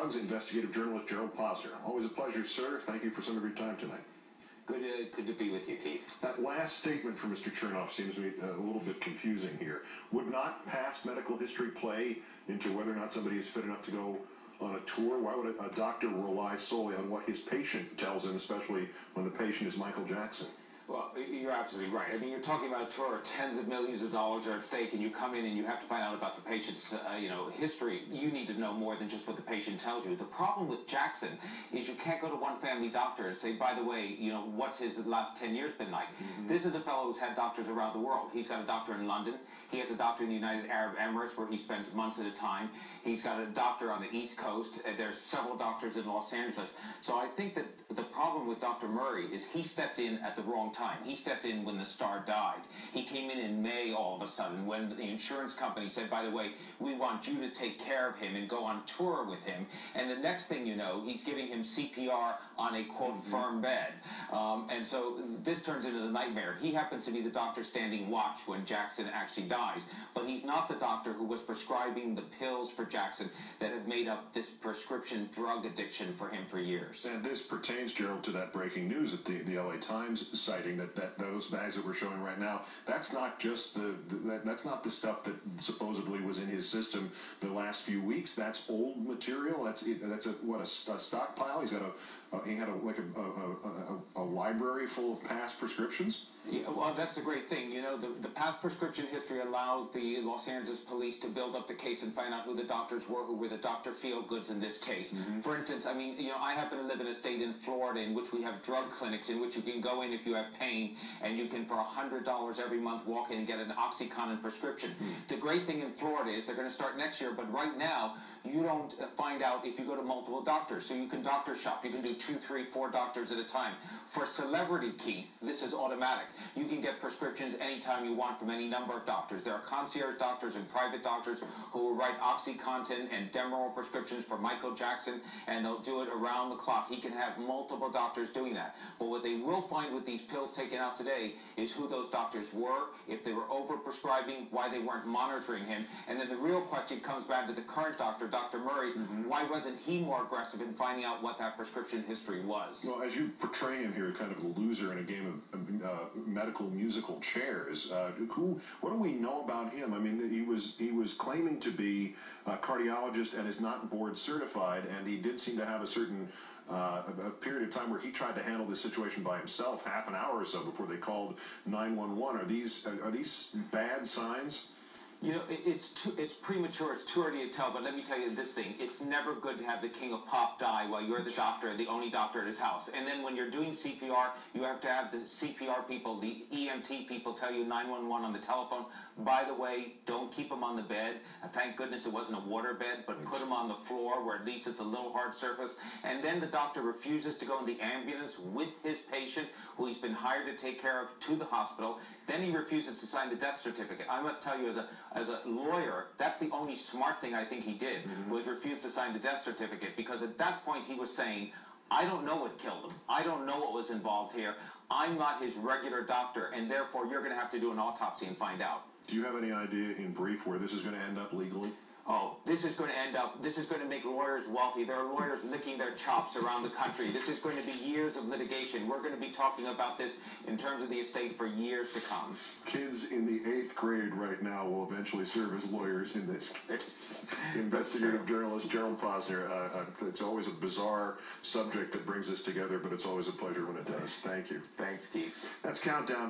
drugs, investigative journalist Gerald Posner. Always a pleasure, sir. Thank you for some of your time tonight. Good to be with you, Keith. That last statement from Mr. Chernoff seems to me a little bit confusing here. Would not past medical history play into whether or not somebody is fit enough to go on a tour? Why would a doctor rely solely on what his patient tells him, especially when the patient is Michael Jackson? Well, you're absolutely right. I mean, you're talking about a tour, tens of millions of dollars are at stake, and you come in and you have to find out about the patient's, history. You need to know more than just what the patient tells you. The problem with Jackson is you can't go to one family doctor and say, by the way, what's his last 10 years been like? Mm-hmm. This is a fellow who's had doctors around the world. He's got a doctor in London. He has a doctor in the United Arab Emirates where he spends months at a time. He's got a doctor on the East Coast. There's several doctors in Los Angeles. So I think that the problem with Dr. Murray is he stepped in at the wrong time. He stepped in when the star died. He came in May all of a sudden when the insurance company said, by the way, we want you to take care of him and go on tour with him. And the next thing you know, he's giving him CPR on a, quote, firm bed. And so this turns into the nightmare. He happens to be the doctor standing watch when Jackson actually dies. But he's not the doctor who was prescribing the pills for Jackson that have made up this prescription drug addiction for him for years. And this pertains, Gerald, to that breaking news at the LA Times citing that those bags that we're showing right now, that's not just that's not the stuff that supposedly was in his system the last few weeks. That's old material. That's a stockpile. He had a library full of past prescriptions. Yeah, well, that's the great thing. The past prescription history allows the Los Angeles police to build up the case and find out who the doctors were, who were the Dr. Feelgoods in this case. Mm-hmm. For instance, I happen to live in a state in Florida in which we have drug clinics in which you can go in if you have pain, and you can, for $100 every month, walk in and get an OxyContin prescription. Mm-hmm. The great thing in Florida is they're going to start next year, but right now, you don't find out if you go to multiple doctors. So you can doctor shop. You can do 2, 3, 4 doctors at a time. For celebrity, Keith, this is automatic. You can get prescriptions anytime you want from any number of doctors. There are concierge doctors and private doctors who will write OxyContin and Demerol prescriptions for Michael Jackson, and they'll do it around the clock. He can have multiple doctors doing that. But what they will find with these pills taken out today is who those doctors were, if they were over-prescribing, why they weren't monitoring him. And then the real question comes back to the current doctor, Dr. Murray. Mm-hmm. Why wasn't he more aggressive in finding out what that prescription history was? Well, as you portray him here, kind of a loser in a game of medical musical chairs. What do we know about him? I mean, he was claiming to be a cardiologist and is not board certified, and he did seem to have a certain a period of time where he tried to handle this situation by himself, half an hour or so before they called 911. Are these bad signs? It's premature. It's too early to tell. But let me tell you this thing: it's never good to have the king of pop die while you're the doctor, the only doctor at his house. And then when you're doing CPR, you have to have the CPR people, the EMT people, tell you 911 on the telephone. By the way, don't keep him on the bed. Thank goodness it wasn't a water bed, but put him on the floor where at least it's a little hard surface. And then the doctor refuses to go in the ambulance with his patient, who he's been hired to take care of, to the hospital. Then he refuses to sign the death certificate. I must tell you, as a lawyer, that's the only smart thing I think he did, mm-hmm. was refuse to sign the death certificate, because at that point he was saying, I don't know what killed him. I don't know what was involved here. I'm not his regular doctor, and therefore you're going to have to do an autopsy and find out. Do you have any idea in brief where this is going to end up legally? Oh, this is going to make lawyers wealthy. There are lawyers licking their chops around the country. This is going to be years of litigation. We're going to be talking about this in terms of the estate for years to come. Kids in the 8th grade right now will eventually serve as lawyers in this case. Investigative journalist Gerald Posner. It's always a bizarre subject that brings us together, but it's always a pleasure when it does. Thank you. Thanks, Keith. That's Countdown.